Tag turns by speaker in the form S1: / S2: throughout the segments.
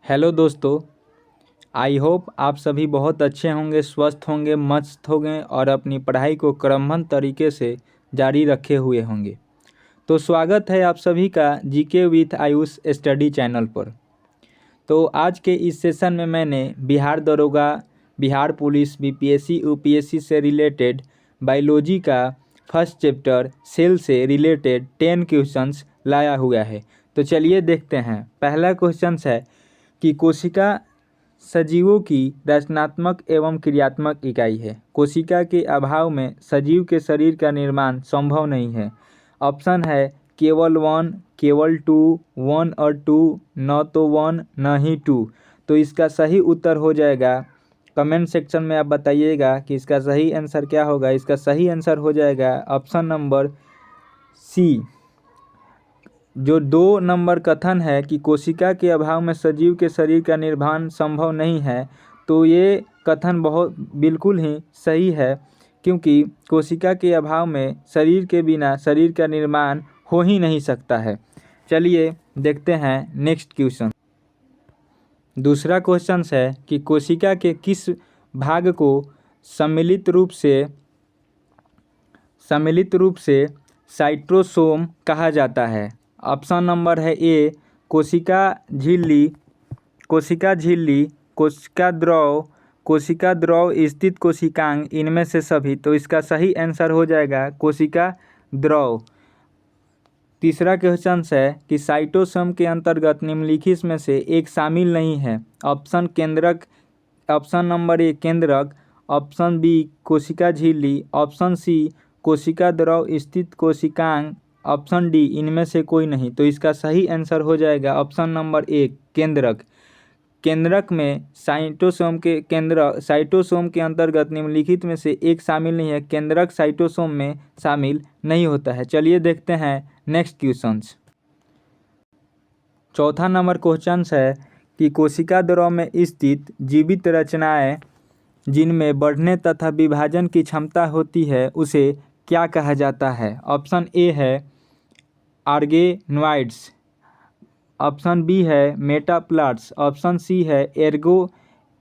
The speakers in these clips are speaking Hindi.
S1: हेलो दोस्तों, आई होप आप सभी बहुत अच्छे होंगे, स्वस्थ होंगे, मस्त होंगे और अपनी पढ़ाई को क्रमबद्ध तरीके से जारी रखे हुए होंगे। तो स्वागत है आप सभी का GK with Ayush study channel पर। तो आज के इस सेशन में मैंने बिहार दरोगा, बिहार पुलिस, बीपीएससी, यूपीएससी से रिलेटेड बायोलॉजी का फर्स्ट चैप्टर सेल से रिलेटेड 10 क्वेश्चंस लाया हुआ है। तो चलिए देखते हैं। पहला क्वेश्चन है कि कोशिका सजीवों की रचनात्मक एवं क्रियात्मक इकाई है। कोशिका के अभाव में सजीव के शरीर का निर्माण संभव नहीं है। ऑप्शन है केवल 1, केवल 2, 1 और 2, न तो 1 न ही 2। तो इसका सही उत्तर हो जाएगा, कमेंट सेक्शन में आप बताइएगा कि इसका सही आंसर क्या होगा। इसका सही आंसर हो जाएगा ऑप्शन नंबर सी। जो 2 नंबर कथन है कि कोशिका के अभाव में सजीव के शरीर का निर्माण संभव नहीं है, तो ये कथन बहुत बिल्कुल ही सही है, क्योंकि कोशिका के अभाव में शरीर के बिना शरीर का निर्माण हो ही नहीं सकता है। चलिए देखते हैं नेक्स्ट क्वेश्चन। दूसरा क्वेश्चन है कि कोशिका के किस भाग को सम्मिलित रूप से साइटोसोम कहा जाता है। ऑप्शन नंबर है ए कोशिका झिल्ली, कोशिका द्रव स्थित कोशिकांग, इनमें से सभी। तो इसका सही आंसर हो जाएगा कोशिका द्रव। तीसरा क्वेश्चन है कि साइटोसोम के अंतर्गत निम्नलिखित में से एक शामिल नहीं है। ऑप्शन नंबर ए केंद्रक, ऑप्शन बी कोशिका झिल्ली, ऑप्शन सी कोशिका द्रव स्थित कोशिकांग, ऑप्शन डी इनमें से कोई नहीं। तो इसका सही आंसर हो जाएगा ऑप्शन नंबर ए केंद्रक। केंद्रक में साइटोसोम के अंतर्गत निम्नलिखित में से एक शामिल नहीं है। केंद्रक साइटोसोम में शामिल नहीं होता है। चलिए देखते हैं नेक्स्ट क्वेश्चन। चौथा नंबर क्वेश्चन है कि कोशिका द्रव में स्थित जीवित रचनाएं जिनमें बढ़ने तथा विभाजन की क्षमता होती है उसे क्या कहा जाता है। ऑप्शन ए है ऑर्गेनॉइड्स, ऑप्शन बी है मेटाप्लास्ट, ऑप्शन सी है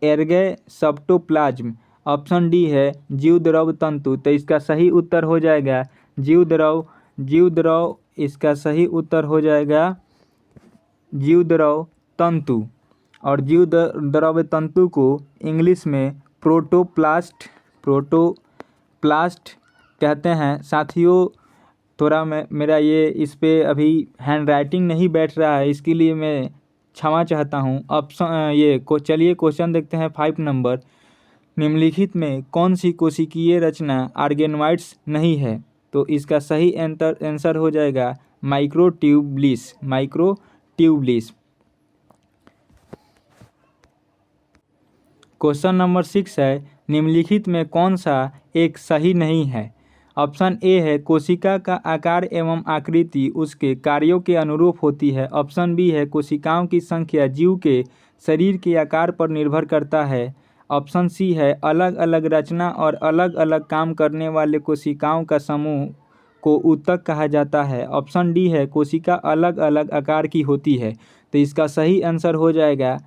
S1: एर्गोसेप्टोप्लाज्म, ऑप्शन डी है जीव द्रव तंतु। तो इसका सही उत्तर हो जाएगा जीव द्रव इसका सही उत्तर हो जाएगा जीव द्रव तंतु। और जीव द्रव तंतु को इंग्लिश में प्रोटोप्लास्ट कहते हैं। साथियों, थोड़ा मेरा ये इस पे अभी हैंड राइटिंग नहीं बैठ रहा है, इसके लिए मैं क्षमा चाहता हूँ। चलिए क्वेश्चन देखते हैं 5 नंबर। निम्नलिखित में कौन सी कोशिकीय रचना ऑर्गेनॉइड्स नहीं है। तो इसका सही आंसर हो जाएगा माइक्रोट्यूबुलिस। क्वेश्चन नंबर 6 है निम्नलिखित में कौन सा एक सही नहीं है। ऑप्शन ए है कोशिका का आकार एवं आकृति उसके कार्यों के अनुरूप होती है। ऑप्शन बी है कोशिकाओं की संख्या जीव के शरीर के आकार पर निर्भर करता है। ऑप्शन सी है अलग अलग रचना और अलग अलग काम करने वाले कोशिकाओं का समूह को ऊतक कहा जाता है। ऑप्शन डी है कोशिका अलग अलग आकार की होती है। तो इसका सही आंसर हो जाएगा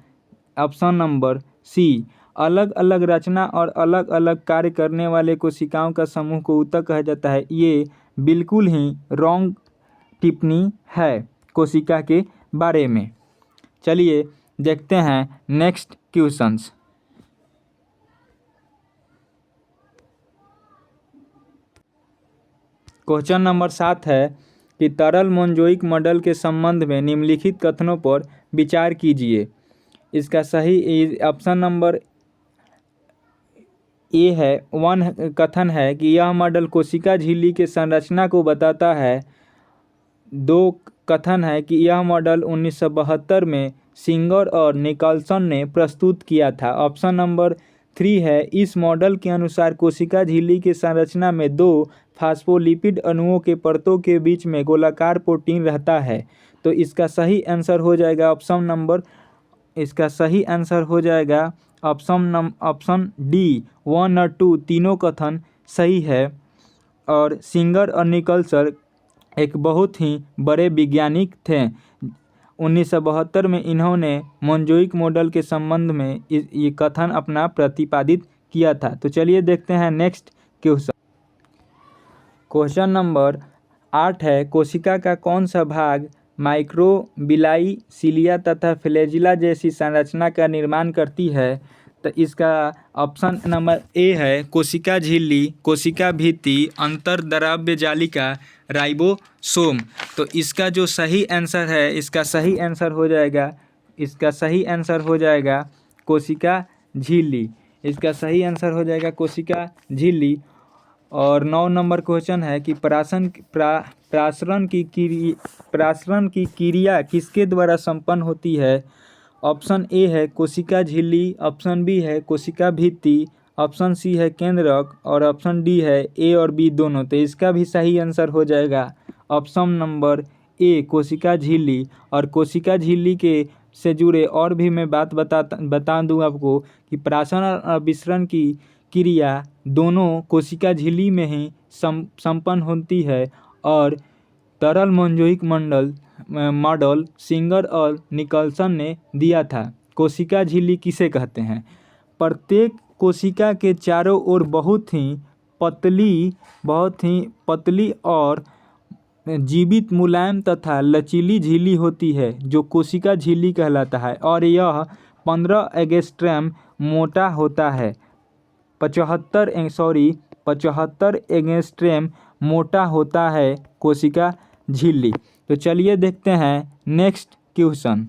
S1: ऑप्शन नंबर सी, अलग अलग रचना और अलग अलग कार्य करने वाले कोशिकाओं का समूह को ऊतक कहा जाता है। ये बिल्कुल ही रॉन्ग टिप्पणी है कोशिका के बारे में। चलिए देखते हैं नेक्स्ट क्वेश्चंस। क्वेश्चन नंबर 7 है कि तरल मोनोजोइक मॉडल के संबंध में निम्नलिखित कथनों पर विचार कीजिए। इसका सही ऑप्शन नंबर ए है 1 कथन है कि यह मॉडल कोशिका झिल्ली के संरचना को बताता है। 2 कथन है कि यह मॉडल 1972 में सिंगर और निकल्सन ने प्रस्तुत किया था। ऑप्शन नंबर 3 है इस मॉडल के अनुसार कोशिका झिल्ली के संरचना में 2 फास्फोलिपिड अणुओं के परतों के बीच में गोलाकार प्रोटीन रहता है। तो इसका सही आंसर हो जाएगा ऑप्शन डी 1 और 2 तीनों कथन सही है। और सिंगर और निकल्सन एक बहुत ही बड़े वैज्ञानिक थे। 1972 में इन्होंने मोज़ेइक मॉडल के संबंध में ये कथन अपना प्रतिपादित किया था। तो चलिए देखते हैं नेक्स्ट क्वेश्चन। क्वेश्चन नंबर 8 है, कोशिका का कौन सा भाग माइक्रोबिलाई, सिलिया तथा फ्लैजिला जैसी संरचना का निर्माण करती है? तो इसका ऑप्शन नंबर ए है कोशिका झिल्ली, कोशिका भित्ति, अंतर्द्रव्य जालिका, राइबोसोम। तो इसका जो सही आंसर है, इसका सही आंसर हो जाएगा कोशिका झिल्ली। इसका सही आंसर हो जाएगा कोशिका झिल्ली। और 9 नंबर क्वेश्चन है कि प्रासरण की क्रिया किसके द्वारा संपन्न होती है? ऑप्शन ए है कोशिका झिल्ली, ऑप्शन बी है कोशिका भित्ति, ऑप्शन सी है केंद्रक और ऑप्शन डी है ए और बी दोनों। तो इसका भी सही आंसर हो जाएगा ऑप्शन नंबर ए कोशिका झिल्ली। और कोशिका झिल्ली के से जुड़े और भी मैं बात बता दूं आपको कि प्रासरण और विसरण की क्रिया दोनों कोशिका झिल्ली में ही संपन्न होती है। और तरल मोज़ेइक मॉडल सिंगर और निकलसन ने दिया था। कोशिका झिल्ली किसे कहते हैं? प्रत्येक कोशिका के चारों ओर बहुत ही पतली और जीवित, मुलायम तथा लचीली झिल्ली होती है जो कोशिका झिल्ली कहलाता है। और यह 15 एंगस्ट्रॉम मोटा होता है। 75 एंगस्ट्रॉम मोटा होता है कोशिका झिल्ली। तो चलिए देखते हैं नेक्स्ट क्वेश्चन।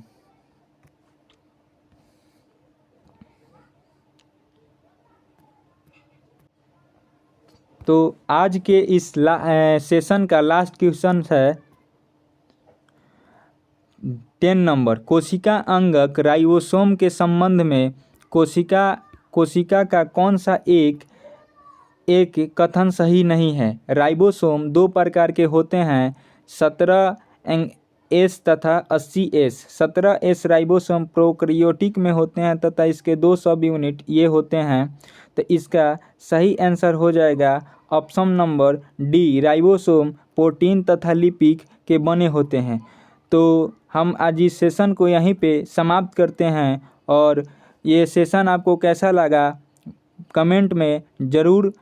S1: तो आज के इस सेशन का लास्ट क्वेश्चन है 10 नंबर। कोशिका अंगक राइबोसोम के संबंध में कोशिका का कौन सा एक कथन सही नहीं है? राइबोसोम 2 प्रकार के होते हैं, 17S तथा 80S। 17S राइबोसोम प्रोकैरियोटिक में होते हैं तथा इसके 2 सब यूनिट ये होते हैं। तो इसका सही आंसर हो जाएगा option number D, ribosome protein तथा लिपिड के बने होते हैं। तो हम आज इस सेशन को यहीं पे समाप्त करते हैं। और ये सेशन आपको कैसा लगा कमेंट में ज़रूर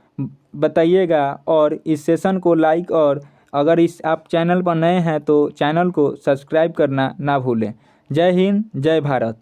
S1: बताइएगा। और इस सेशन को लाइक, और अगर आप चैनल पर नए हैं तो चैनल को सब्सक्राइब करना ना भूलें। जय हिंद, जय भारत।